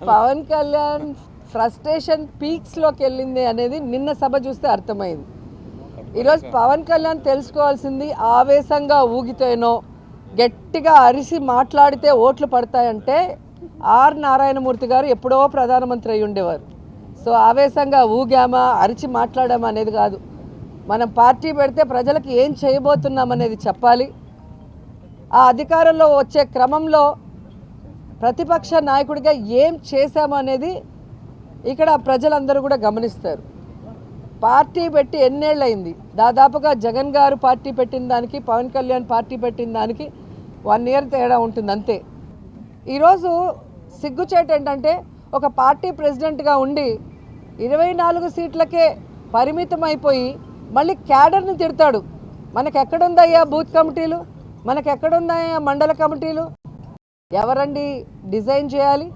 Pawan Kalyan frustration పీక్స్లోకి వెళ్ళింది అనేది నిన్న సభ చూస్తే అర్థమైంది. ఈరోజు పవన్ కళ్యాణ్ తెలుసుకోవాల్సింది ఆవేశంగా ఊగితేనో గట్టిగా అరిసి మాట్లాడితే ఓట్లు పడతాయంటే ఆర్ నారాయణమూర్తి గారు ఎప్పుడో ప్రధానమంత్రి అయి ఉండేవారు. సో ఆవేశంగా ఊగామా అరిచి మాట్లాడామా అనేది కాదు. మనం పార్టీ పెడితే ప్రజలకు ఏం చేయబోతున్నాం అనేది చెప్పాలి. ఆ అధికారంలో వచ్చే క్రమంలో ప్రతిపక్ష నాయకుడిగా ఏం చేశాము అనేది ఇక్కడ ప్రజలందరూ కూడా గమనిస్తారు. పార్టీ పెట్టి ఎన్నేళ్ళయింది? దాదాపుగా జగన్ గారు పార్టీ పెట్టిన దానికి పవన్ కళ్యాణ్ పార్టీ పెట్టిన దానికి 1 ఇయర్ తేడా ఉంటుంది అంతే. ఈరోజు సిగ్గుచేటు ఏంటంటే ఒక పార్టీ ప్రెసిడెంట్గా ఉండి 24 సీట్లకే పరిమితం అయిపోయి మళ్ళీ క్యాడర్ని తిడతాడు. మనకెక్కడుందయ్యా బూత్ కమిటీలు, మనకెక్కడుందయ్యా మండల కమిటీలు? ఎవరండి డిజైన్ చేయాలి?